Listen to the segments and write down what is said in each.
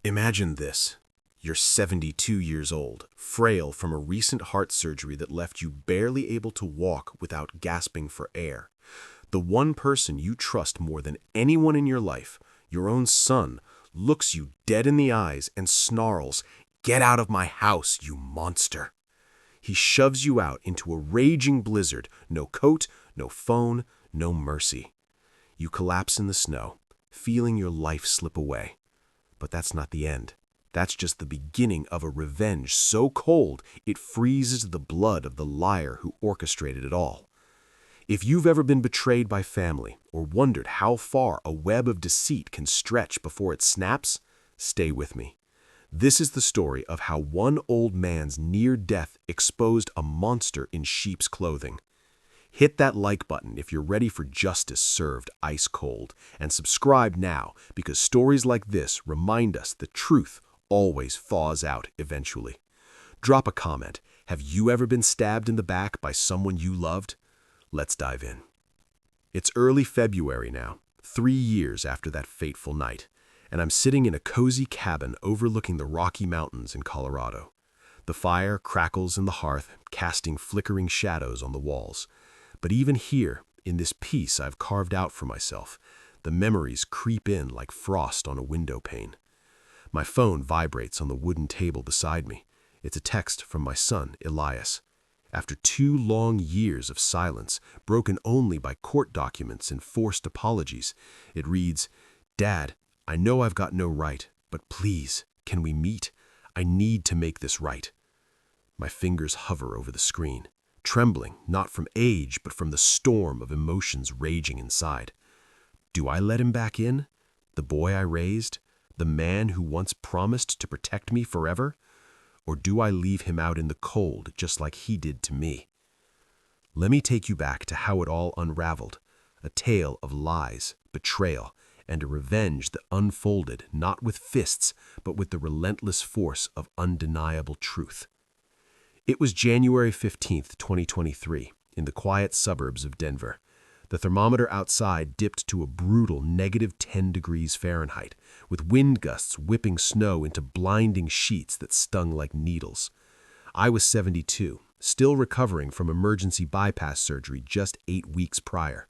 Imagine this. You're 72 years old, frail from a recent heart surgery that left you barely able to walk without gasping for air. The one person you trust more than anyone in your life, your own son, looks you dead in the eyes and snarls, "Get out of my house, you monster!" He shoves you out into a raging blizzard, no coat, no phone, no mercy. You collapse in the snow, feeling your life slip away. But that's not the end. That's just the beginning of a revenge so cold it freezes the blood of the liar who orchestrated it all. If you've ever been betrayed by family or wondered how far a web of deceit can stretch before it snaps, stay with me. This is the story of how one old man's near death exposed a monster in sheep's clothing. Hit that like button if you're ready for justice served ice cold, and subscribe now because stories like this remind us the truth always thaws out eventually. Drop a comment. Have you ever been stabbed in the back by someone you loved? Let's dive in. It's early February now, 3 years after that fateful night, and I'm sitting in a cozy cabin overlooking the Rocky Mountains in Colorado. The fire crackles in the hearth, casting flickering shadows on the walls. But even here, in this peace I've carved out for myself, the memories creep in like frost on a window pane. My phone vibrates on the wooden table beside me. It's a text from my son, Elias. After 2 long years of silence, broken only by court documents and forced apologies, it reads, "Dad, I know I've got no right, but please, can we meet? I need to make this right." My fingers hover over the screen, trembling not from age but from the storm of emotions raging inside. Do I let him back in? The boy I raised? The man who once promised to protect me forever? Or do I leave him out in the cold just like he did to me? Let me take you back to how it all unraveled, a tale of lies, betrayal, and a revenge that unfolded not with fists but with the relentless force of undeniable truth. It was January 15th, 2023, in the quiet suburbs of Denver. The thermometer outside dipped to a brutal -10 degrees Fahrenheit, with wind gusts whipping snow into blinding sheets that stung like needles. I was 72, still recovering from emergency bypass surgery just 8 weeks prior.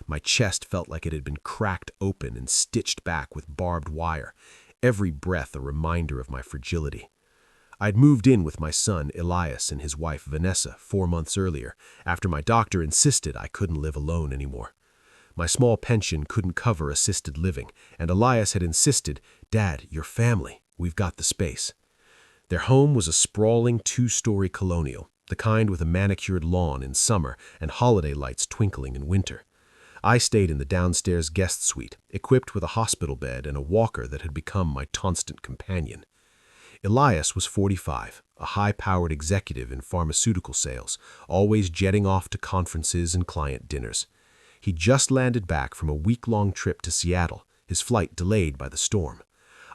My chest felt like it had been cracked open and stitched back with barbed wire, every breath a reminder of my fragility. I'd moved in with my son, Elias, and his wife, Vanessa, 4 months earlier, after my doctor insisted I couldn't live alone anymore. My small pension couldn't cover assisted living, and Elias had insisted, "Dad, your family, we've got the space." Their home was a sprawling 2-story colonial, the kind with a manicured lawn in summer and holiday lights twinkling in winter. I stayed in the downstairs guest suite, equipped with a hospital bed and a walker that had become my constant companion. Elias was 45, a high-powered executive in pharmaceutical sales, always jetting off to conferences and client dinners. He just landed back from a week-long trip to Seattle, his flight delayed by the storm.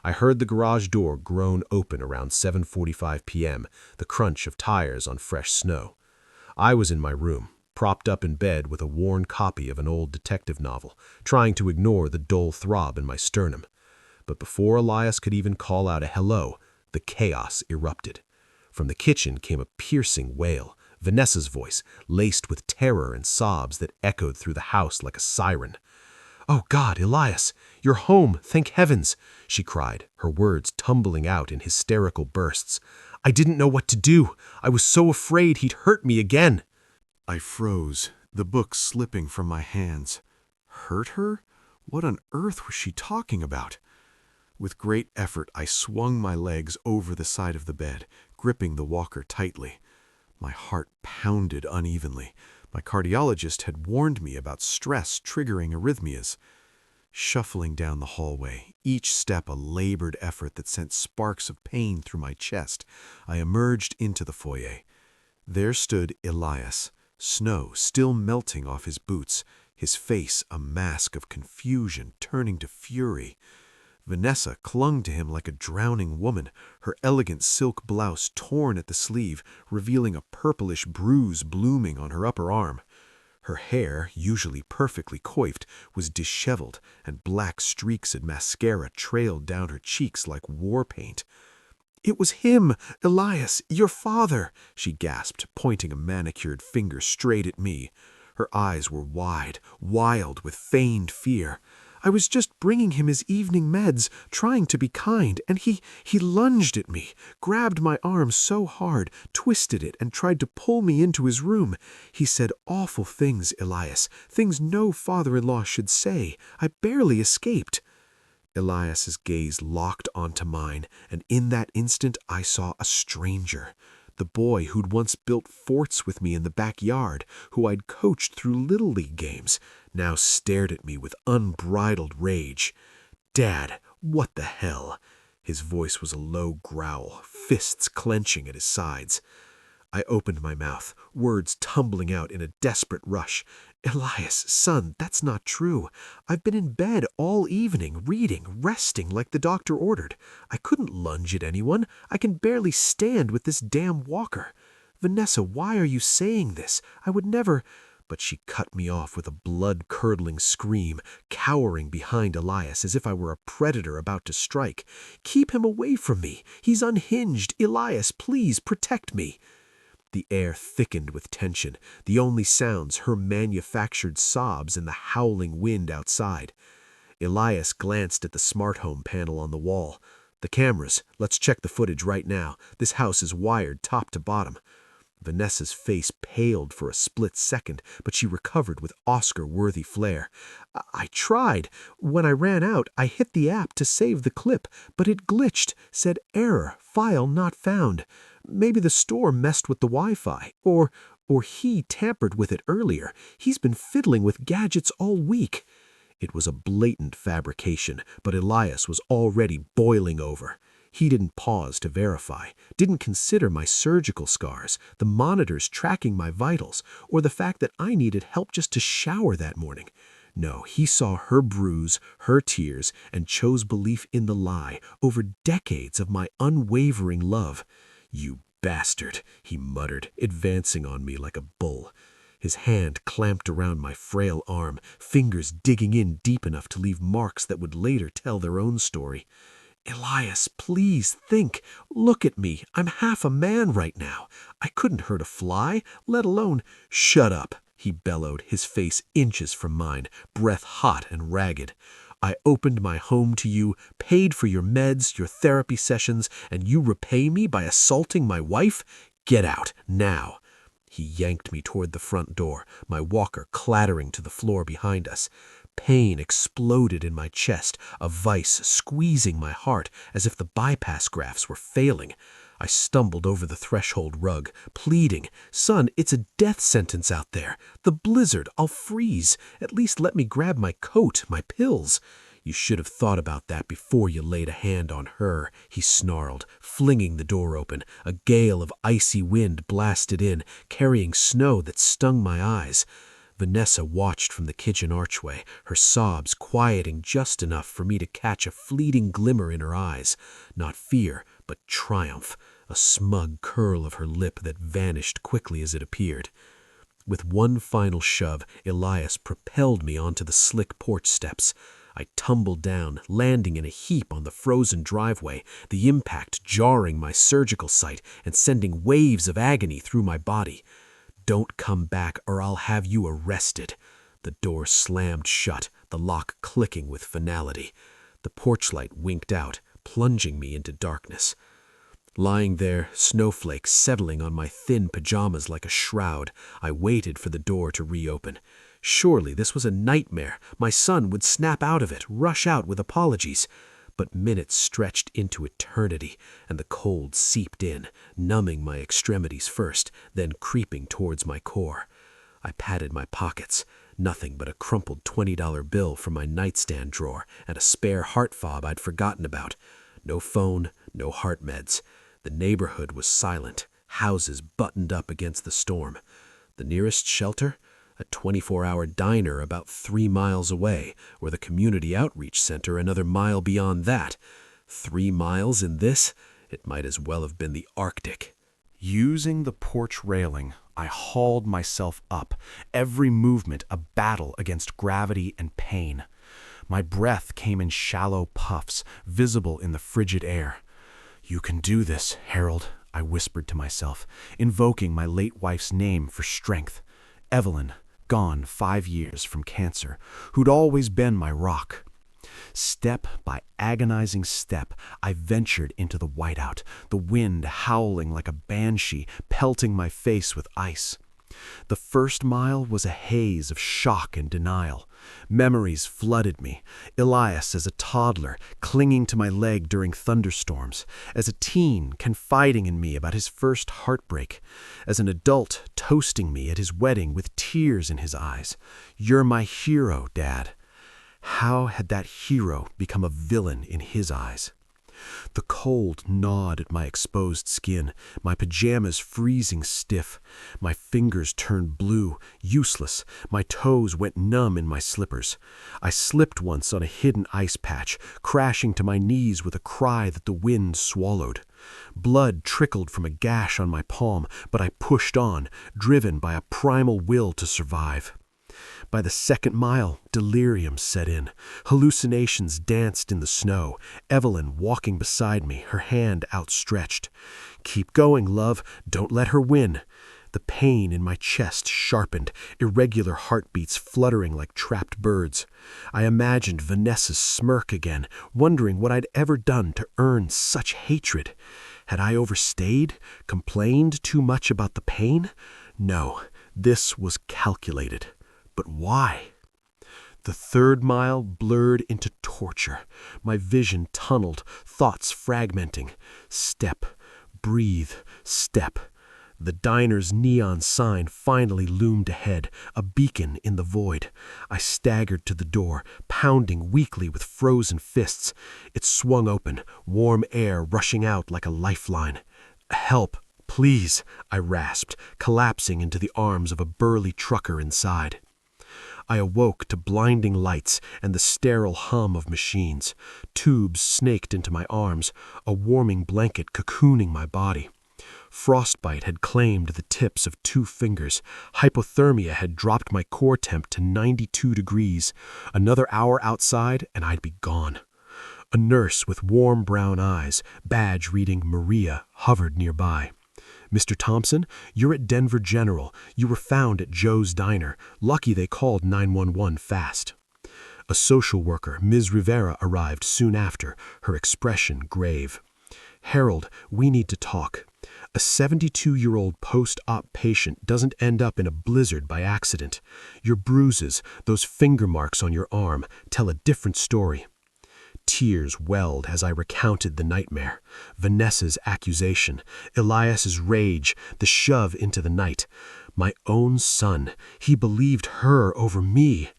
I heard the garage door groan open around 7:45 p.m., the crunch of tires on fresh snow. I was in my room, propped up in bed with a worn copy of an old detective novel, trying to ignore the dull throb in my sternum. But before Elias could even call out a hello, the chaos erupted. From the kitchen came a piercing wail, Vanessa's voice, laced with terror and sobs that echoed through the house like a siren. "Oh God, Elias, you're home, thank heavens," she cried, her words tumbling out in hysterical bursts. "I didn't know what to do. I was so afraid he'd hurt me again." I froze, the book slipping from my hands. Hurt her? What on earth was she talking about? With great effort, I swung my legs over the side of the bed, gripping the walker tightly. My heart pounded unevenly. My cardiologist had warned me about stress triggering arrhythmias. Shuffling down the hallway, each step a labored effort that sent sparks of pain through my chest, I emerged into the foyer. There stood Elias, snow still melting off his boots, his face a mask of confusion turning to fury. Vanessa clung to him like a drowning woman, her elegant silk blouse torn at the sleeve, revealing a purplish bruise blooming on her upper arm. Her hair, usually perfectly coiffed, was disheveled, and black streaks of mascara trailed down her cheeks like war paint. "It was him, Elias, your father," she gasped, pointing a manicured finger straight at me. Her eyes were wide, wild with feigned fear. "I was just bringing him his evening meds, trying to be kind, and he lunged at me, grabbed my arm so hard, twisted it, and tried to pull me into his room. He said awful things, Elias, things no father-in-law should say. I barely escaped." Elias's gaze locked onto mine, and in that instant I saw a stranger. The boy who'd once built forts with me in the backyard, who I'd coached through Little League games, now stared at me with unbridled rage. "Dad, what the hell?" His voice was a low growl, fists clenching at his sides. I opened my mouth, words tumbling out in a desperate rush. "Elias, son, that's not true. I've been in bed all evening, reading, resting like the doctor ordered. I couldn't lunge at anyone. I can barely stand with this damn walker. Vanessa, why are you saying this? I would never—" But she cut me off with a blood-curdling scream, cowering behind Elias as if I were a predator about to strike. "Keep him away from me. He's unhinged. Elias, please protect me." The air thickened with tension, the only sounds her manufactured sobs and the howling wind outside. Elias glanced at the smart home panel on the wall. "The cameras. Let's check the footage right now. This house is wired top to bottom." Vanessa's face paled for a split second, but she recovered with Oscar-worthy flair. "I tried. When I ran out, I hit the app to save the clip, but it glitched, said error, file not found. Maybe the store messed with the Wi-Fi, or he tampered with it earlier. He's been fiddling with gadgets all week." It was a blatant fabrication, but Elias was already boiling over. He didn't pause to verify, didn't consider my surgical scars, the monitors tracking my vitals, or the fact that I needed help just to shower that morning. No, he saw her bruise, her tears, and chose belief in the lie over decades of my unwavering love. "You bastard," he muttered, advancing on me like a bull. His hand clamped around my frail arm, fingers digging in deep enough to leave marks that would later tell their own story. "Elias, please think. Look at me. I'm half a man right now. I couldn't hurt a fly, let alone—" "Shut up," he bellowed, his face inches from mine, breath hot and ragged. "I opened my home to you, paid for your meds, your therapy sessions, and you repay me by assaulting my wife? Get out, now." He yanked me toward the front door, my walker clattering to the floor behind us. Pain exploded in my chest, a vice squeezing my heart as if the bypass grafts were failing. I stumbled over the threshold rug, pleading, "Son, it's a death sentence out there. The blizzard, I'll freeze. At least let me grab my coat, my pills." "You should have thought about that before you laid a hand on her," he snarled, flinging the door open. A gale of icy wind blasted in, carrying snow that stung my eyes. Vanessa watched from the kitchen archway, her sobs quieting just enough for me to catch a fleeting glimmer in her eyes. Not fear, but triumph, a smug curl of her lip that vanished quickly as it appeared. With one final shove, Elias propelled me onto the slick porch steps. I tumbled down, landing in a heap on the frozen driveway, the impact jarring my surgical site and sending waves of agony through my body. "Don't come back or I'll have you arrested." The door slammed shut, the lock clicking with finality. The porch light winked out, plunging me into darkness. Lying there, snowflakes settling on my thin pajamas like a shroud, I waited for the door to reopen. Surely this was a nightmare. My son would snap out of it, rush out with apologies. But minutes stretched into eternity, and the cold seeped in, numbing my extremities first, then creeping towards my core. I patted my pockets. Nothing but a crumpled $20 bill from my nightstand drawer and a spare heart fob I'd forgotten about. No phone, no heart meds. The neighborhood was silent, houses buttoned up against the storm. The nearest shelter? A 24-hour diner about 3 miles away, or the community outreach center another mile beyond that. 3 miles in this? It might as well have been the Arctic. Using the porch railing, I hauled myself up, every movement a battle against gravity and pain. My breath came in shallow puffs, visible in the frigid air. "You can do this, Harold," I whispered to myself, invoking my late wife's name for strength. Evelyn, gone 5 years from cancer, who'd always been my rock. Step by agonizing step, I ventured into the whiteout, the wind howling like a banshee, pelting my face with ice. The first mile was a haze of shock and denial. Memories flooded me. Elias as a toddler, clinging to my leg during thunderstorms. As a teen, confiding in me about his first heartbreak. As an adult, toasting me at his wedding with tears in his eyes. "You're my hero, Dad." How had that hero become a villain in his eyes? The cold gnawed at my exposed skin, my pajamas freezing stiff. My fingers turned blue, useless. My toes went numb in my slippers. I slipped once on a hidden ice patch, crashing to my knees with a cry that the wind swallowed. Blood trickled from a gash on my palm, but I pushed on, driven by a primal will to survive. By the second mile, delirium set in. Hallucinations danced in the snow, Evelyn walking beside me, her hand outstretched. "Keep going, love. Don't let her win." The pain in my chest sharpened, irregular heartbeats fluttering like trapped birds. I imagined Vanessa's smirk again, wondering what I'd ever done to earn such hatred. Had I overstayed, complained too much about the pain? No, this was calculated. But why? The third mile blurred into torture. My vision tunneled, thoughts fragmenting. Step, breathe, step. The diner's neon sign finally loomed ahead, a beacon in the void. I staggered to the door, pounding weakly with frozen fists. It swung open, warm air rushing out like a lifeline. "Help, please," I rasped, collapsing into the arms of a burly trucker inside. I awoke to blinding lights and the sterile hum of machines. Tubes snaked into my arms, a warming blanket cocooning my body. Frostbite had claimed the tips of 2 fingers. Hypothermia had dropped my core temp to 92 degrees. Another hour outside and I'd be gone. A nurse with warm brown eyes, badge reading Maria, hovered nearby. "Mr. Thompson, you're at Denver General. You were found at Joe's Diner. Lucky they called 911 fast." A social worker, Ms. Rivera, arrived soon after, her expression grave. "Harold, we need to talk. A 72-year-old post-op patient doesn't end up in a blizzard by accident. Your bruises, those finger marks on your arm, tell a different story." Tears welled as I recounted the nightmare. Vanessa's accusation, Elias's rage, the shove into the night. My own son, he believed her over me.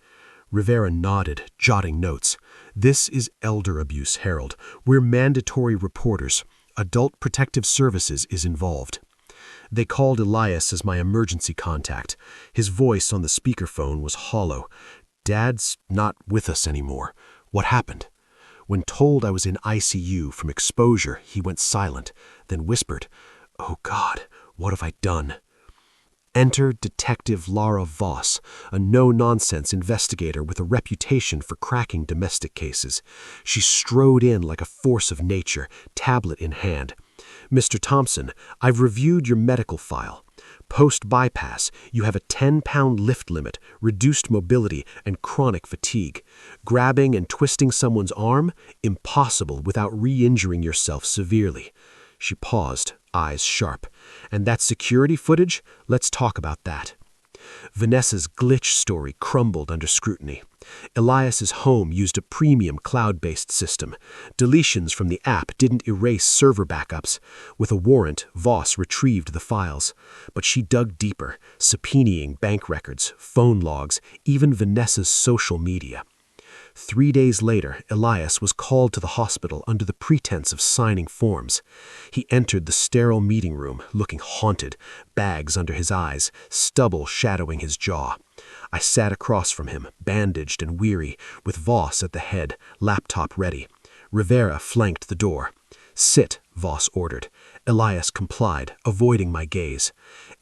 Rivera nodded, jotting notes. "This is elder abuse, Harold. We're mandatory reporters. Adult Protective Services is involved." They called Elias as my emergency contact. His voice on the speakerphone was hollow. "Dad's not with us anymore. What happened?" When told I was in ICU from exposure, he went silent, then whispered, "Oh God, what have I done?" Enter Detective Laura Voss, a no-nonsense investigator with a reputation for cracking domestic cases. She strode in like a force of nature, tablet in hand. "Mr. Thompson, I've reviewed your medical file. Post-bypass, you have a 10-pound lift limit, reduced mobility, and chronic fatigue. Grabbing and twisting someone's arm? Impossible without re-injuring yourself severely." She paused, eyes sharp. "And that security footage? Let's talk about that." Vanessa's glitch story crumbled under scrutiny. Elias's home used a premium cloud-based system. Deletions from the app didn't erase server backups. With a warrant, Voss retrieved the files. But she dug deeper, subpoenaing bank records, phone logs, even Vanessa's social media. 3 days later, Elias was called to the hospital under the pretense of signing forms. He entered the sterile meeting room, looking haunted, bags under his eyes, stubble shadowing his jaw. I sat across from him, bandaged and weary, with Voss at the head, laptop ready. Rivera flanked the door. "Sit," Voss ordered. Elias complied, avoiding my gaze.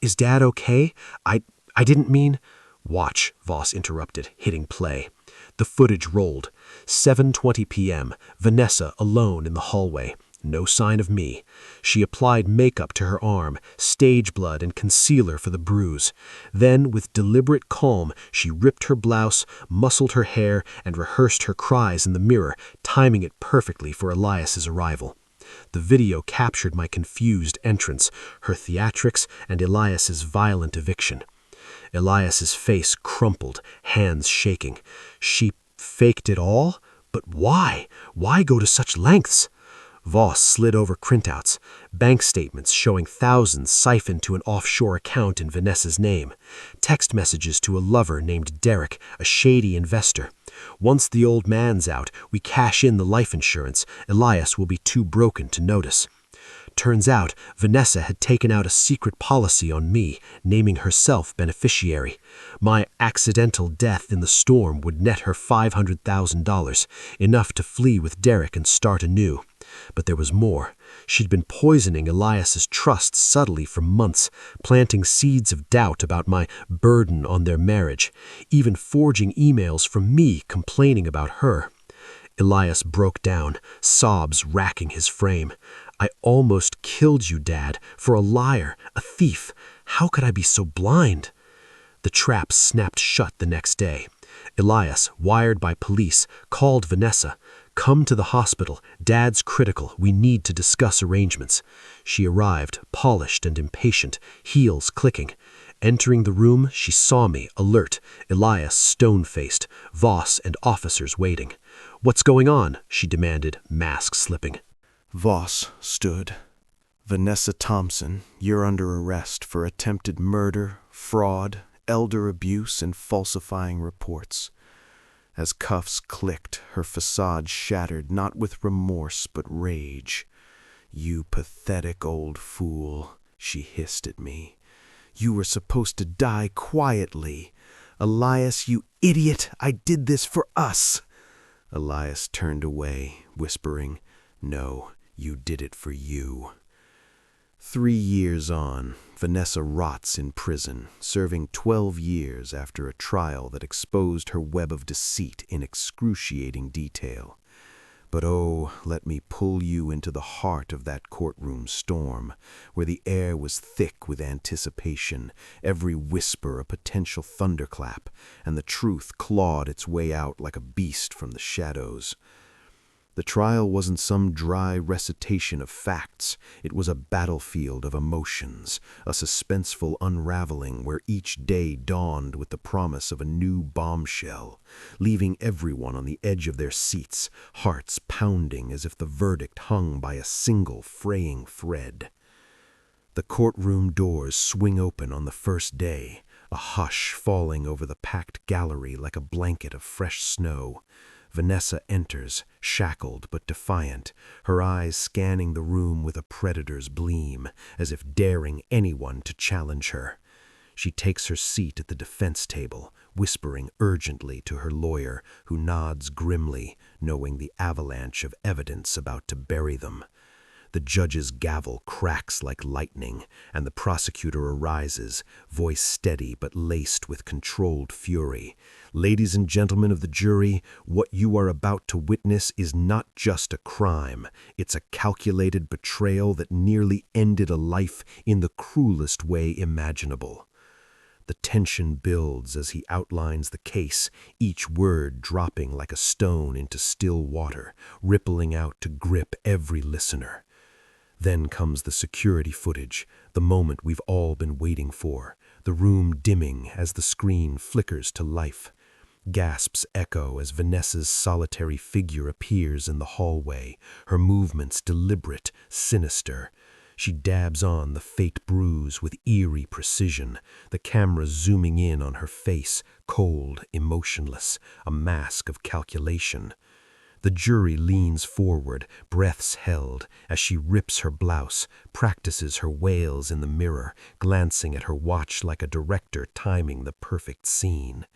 "Is Dad okay? I didn't mean—" "Watch," Voss interrupted, hitting play. The footage rolled. 7:20 p.m., Vanessa alone in the hallway. No sign of me. She applied makeup to her arm, stage blood and concealer for the bruise. Then, with deliberate calm, she ripped her blouse, muscled her hair, and rehearsed her cries in the mirror, timing it perfectly for Elias's arrival. The video captured my confused entrance, her theatrics, and Elias's violent eviction. Elias's face crumpled, hands shaking. She faked it all? But why? Why go to such lengths? Voss slid over printouts, bank statements showing thousands siphoned to an offshore account in Vanessa's name, text messages to a lover named Derek, a shady investor. Once the old man's out, we cash in the life insurance. Elias will be too broken to notice. Turns out, Vanessa had taken out a secret policy on me, naming herself beneficiary. My accidental death in the storm would net her $500,000, enough to flee with Derek and start anew. But there was more. She'd been poisoning Elias's trust subtly for months, planting seeds of doubt about my burden on their marriage, even forging emails from me complaining about her. Elias broke down, sobs racking his frame. "I almost killed you, Dad, for a liar, a thief. How could I be so blind?" The trap snapped shut the next day. Elias, wired by police, called Vanessa. "Come to the hospital. Dad's critical. We need to discuss arrangements." She arrived, polished and impatient, heels clicking. Entering the room, she saw me, alert, Elias stone-faced, Voss and officers waiting. "What's going on?" she demanded, mask slipping. Voss stood. "Vanessa Thompson, you're under arrest for attempted murder, fraud, elder abuse, and falsifying reports." As cuffs clicked, her facade shattered not with remorse but rage. "You pathetic old fool," she hissed at me. "You were supposed to die quietly. Elias, you idiot, I did this for us." Elias turned away, whispering, "No, you did it for you." 3 years on, Vanessa rots in prison, serving 12 years after a trial that exposed her web of deceit in excruciating detail. But oh, let me pull you into the heart of that courtroom storm, where the air was thick with anticipation, every whisper a potential thunderclap, and the truth clawed its way out like a beast from the shadows. The trial wasn't some dry recitation of facts. It was a battlefield of emotions, a suspenseful unraveling where each day dawned with the promise of a new bombshell, leaving everyone on the edge of their seats, hearts pounding as if the verdict hung by a single fraying thread. The courtroom doors swing open on the first day, a hush falling over the packed gallery like a blanket of fresh snow. Vanessa enters, shackled but defiant, her eyes scanning the room with a predator's gleam, as if daring anyone to challenge her. She takes her seat at the defense table, whispering urgently to her lawyer, who nods grimly, knowing the avalanche of evidence about to bury them. The judge's gavel cracks like lightning, and the prosecutor arises, voice steady but laced with controlled fury. "Ladies and gentlemen of the jury, what you are about to witness is not just a crime. It's a calculated betrayal that nearly ended a life in the cruelest way imaginable." The tension builds as he outlines the case, each word dropping like a stone into still water, rippling out to grip every listener. Then comes the security footage, the moment we've all been waiting for, the room dimming as the screen flickers to life. Gasps echo as Vanessa's solitary figure appears in the hallway, her movements deliberate, sinister. She dabs on the fate bruise with eerie precision, the camera zooming in on her face, cold, emotionless, a mask of calculation. The jury leans forward, breaths held, as she rips her blouse, practices her wails in the mirror, glancing at her watch like a director timing the perfect scene.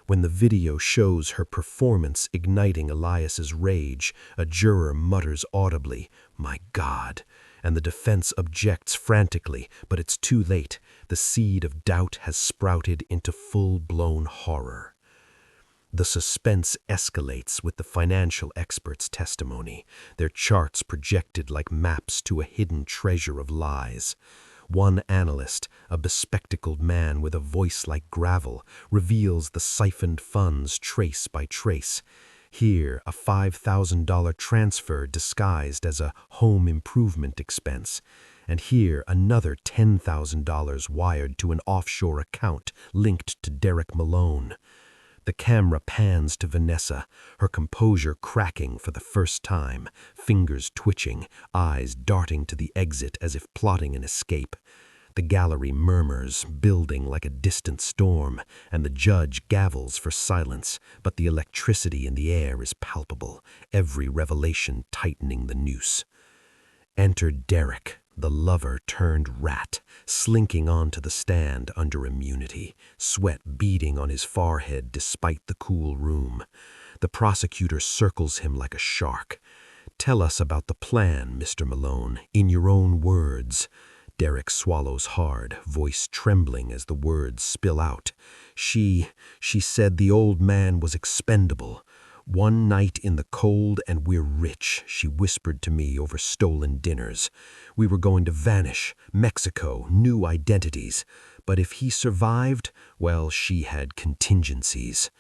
When the video shows her performance igniting Elias's rage, a juror mutters audibly, My God! And the defense objects frantically, but it's too late. The seed of doubt has sprouted into full-blown horror. The suspense escalates with the financial experts' testimony, their charts projected like maps to a hidden treasure of lies. One analyst, a bespectacled man with a voice like gravel, reveals the siphoned funds trace by trace. Here, a $5,000 transfer disguised as a home improvement expense, and here another $10,000 wired to an offshore account linked to Derek Malone. The camera pans to Vanessa, her composure cracking for the first time, fingers twitching, eyes darting to the exit as if plotting an escape. The gallery murmurs, building like a distant storm, and the judge gavels for silence, but the electricity in the air is palpable, every revelation tightening the noose. Enter Derek, the lover-turned-rat, slinking onto the stand under immunity, sweat beading on his forehead despite the cool room. The prosecutor circles him like a shark. "Tell us about the plan, Mr. Malone, in your own words." Derek swallows hard, voice trembling as the words spill out. She said the old man was expendable. "One night in the cold and we're rich," she whispered to me over stolen dinners. "We were going to vanish, Mexico, new identities. But if he survived, well, she had contingencies."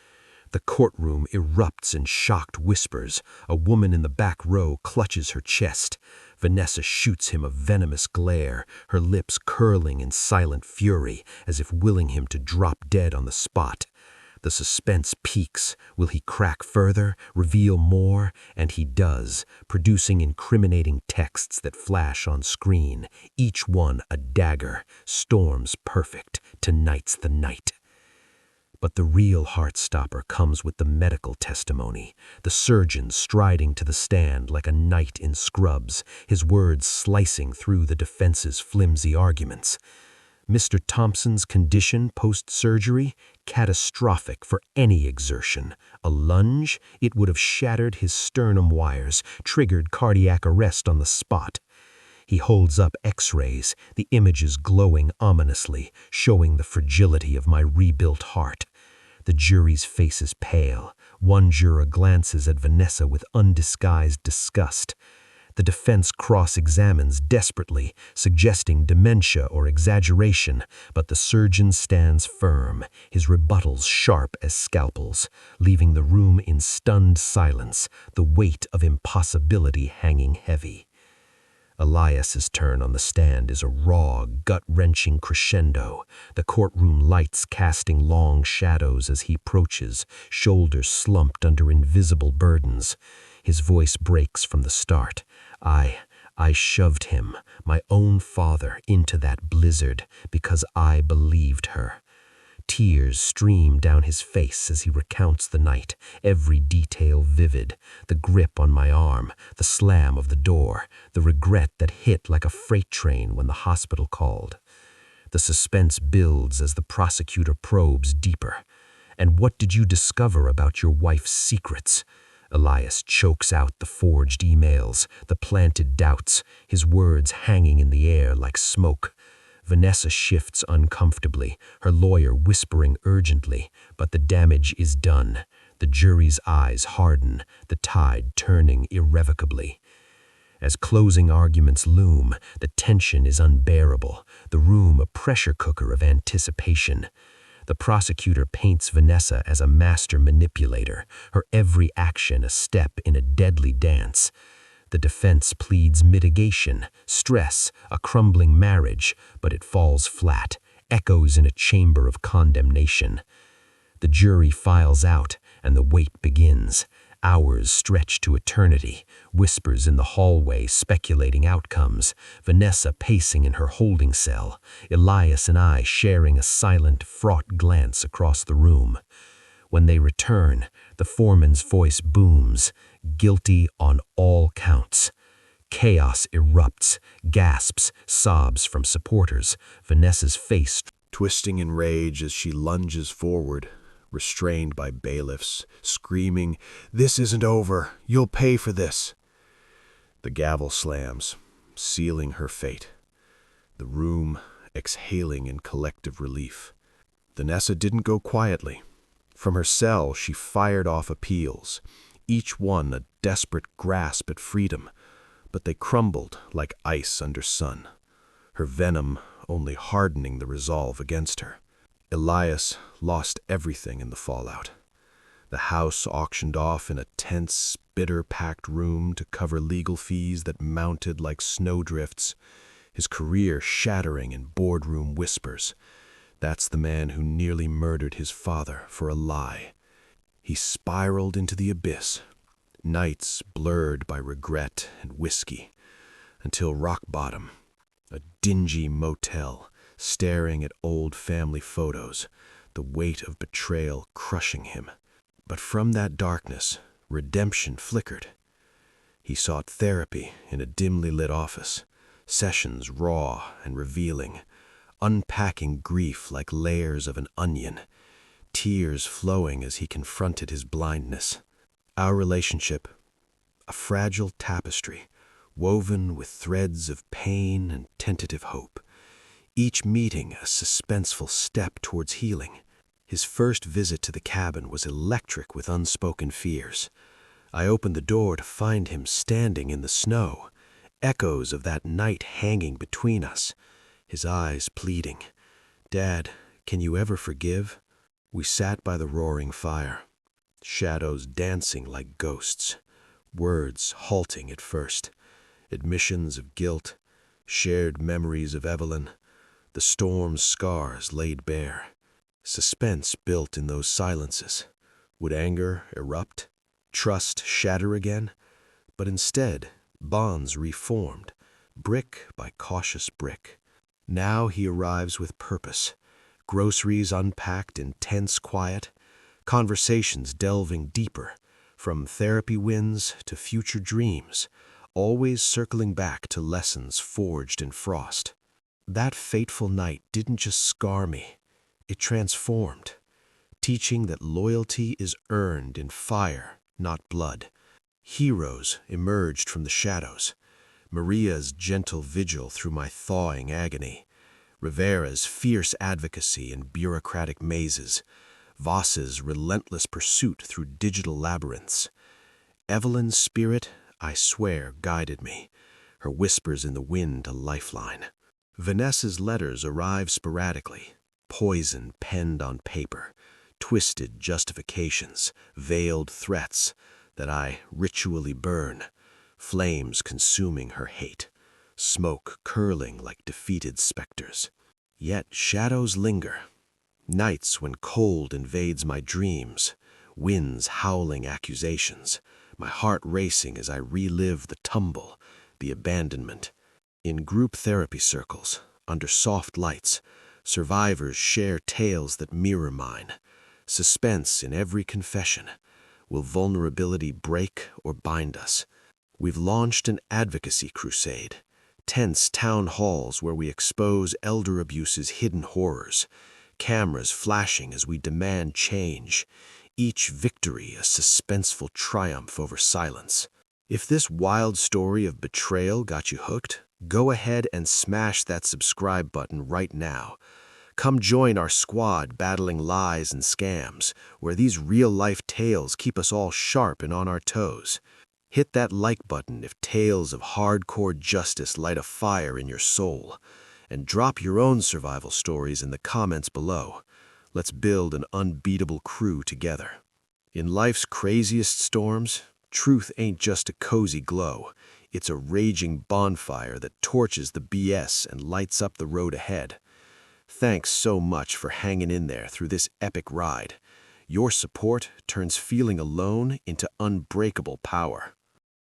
The courtroom erupts in shocked whispers. A woman in the back row clutches her chest. Vanessa shoots him a venomous glare, her lips curling in silent fury, as if willing him to drop dead on the spot. The suspense peaks. Will he crack further, reveal more? And he does, producing incriminating texts that flash on screen, each one a dagger. Storm's perfect. Tonight's the night. But the real heartstopper comes with the medical testimony, the surgeon striding to the stand like a knight in scrubs, his words slicing through the defense's flimsy arguments. Mr. Thompson's condition post-surgery, catastrophic for any exertion. A lunge, it would have shattered his sternum wires, triggered cardiac arrest on the spot. He holds up x-rays, the images glowing ominously, showing the fragility of my rebuilt heart. The jury's faces pale. One juror glances at Vanessa with undisguised disgust. The defense cross-examines desperately, suggesting dementia or exaggeration, but the surgeon stands firm, his rebuttals sharp as scalpels, leaving the room in stunned silence, the weight of impossibility hanging heavy. Elias's turn on the stand is a raw, gut-wrenching crescendo, the courtroom lights casting long shadows as he approaches, shoulders slumped under invisible burdens. His voice breaks from the start. I shoved him, my own father, into that blizzard because I believed her. Tears stream down his face as he recounts the night, every detail vivid, the grip on my arm, the slam of the door, the regret that hit like a freight train when the hospital called. The suspense builds as the prosecutor probes deeper. "And what did you discover about your wife's secrets?" Elias chokes out the forged emails, the planted doubts, his words hanging in the air like smoke. Vanessa shifts uncomfortably, her lawyer whispering urgently, but the damage is done. The jury's eyes harden, the tide turning irrevocably. As closing arguments loom, the tension is unbearable, the room a pressure cooker of anticipation. The prosecutor paints Vanessa as a master manipulator, her every action a step in a deadly dance. The defense pleads mitigation, stress, a crumbling marriage, but it falls flat, echoes in a chamber of condemnation. The jury files out, and the wait begins. Hours stretch to eternity, whispers in the hallway speculating outcomes, Vanessa pacing in her holding cell, Elias and I sharing a silent, fraught glance across the room. When they return, the foreman's voice booms, guilty on all counts. Chaos erupts, gasps, sobs from supporters, Vanessa's face Twisting in rage as she lunges forward, restrained by bailiffs, screaming, "This isn't over. You'll pay for this." The gavel slams, sealing her fate. The room exhaling in collective relief. Vanessa didn't go quietly. From her cell, she fired off appeals, each one a desperate grasp at freedom, but they crumbled like ice under sun, her venom only hardening the resolve against her. Elias lost everything in the fallout. The house auctioned off in a tense, bitter-packed room to cover legal fees that mounted like snowdrifts, his career shattering in boardroom whispers. That's the man who nearly murdered his father for a lie. He spiraled into the abyss, nights blurred by regret and whiskey, until rock bottom, a dingy motel, staring at old family photos, the weight of betrayal crushing him. But from that darkness, redemption flickered. He sought therapy in a dimly lit office, sessions raw and revealing, unpacking grief like layers of an onion, tears flowing as he confronted his blindness. Our relationship, a fragile tapestry, woven with threads of pain and tentative hope, each meeting a suspenseful step towards healing. His first visit to the cabin was electric with unspoken fears. I opened the door to find him standing in the snow, echoes of that night hanging between us, his eyes pleading, "Dad, can you ever forgive?" We sat by the roaring fire, shadows dancing like ghosts, words halting at first, admissions of guilt, shared memories of Evelyn, the storm's scars laid bare. Suspense built in those silences. Would anger erupt? Trust shatter again? But instead, bonds reformed, brick by cautious brick. Now he arrives with purpose, groceries unpacked in tense quiet, conversations delving deeper, from therapy wins to future dreams, always circling back to lessons forged in frost. That fateful night didn't just scar me, it transformed, teaching that loyalty is earned in fire, not blood. Heroes emerged from the shadows, Maria's gentle vigil through my thawing agony, Rivera's fierce advocacy in bureaucratic mazes, Voss's relentless pursuit through digital labyrinths. Evelyn's spirit, I swear, guided me, her whispers in the wind a lifeline. Vanessa's letters arrived sporadically, poison penned on paper, twisted justifications, veiled threats that I ritually burn, flames consuming her hate, smoke curling like defeated specters. Yet shadows linger, nights when cold invades my dreams, winds howling accusations, my heart racing as I relive the tumble, the abandonment. In group therapy circles, under soft lights, survivors share tales that mirror mine. Suspense in every confession. Will vulnerability break or bind us? We've launched an advocacy crusade. Tense town halls where we expose elder abuse's hidden horrors. Cameras flashing as we demand change. Each victory a suspenseful triumph over silence. If this wild story of betrayal got you hooked, go ahead and smash that subscribe button right now. Come join our squad battling lies and scams, where these real-life tales keep us all sharp and on our toes. Hit that like button if tales of hardcore justice light a fire in your soul. And drop your own survival stories in the comments below. Let's build an unbeatable crew together. In life's craziest storms, truth ain't just a cozy glow. It's a raging bonfire that torches the BS and lights up the road ahead. Thanks so much for hanging in there through this epic ride. Your support turns feeling alone into unbreakable power.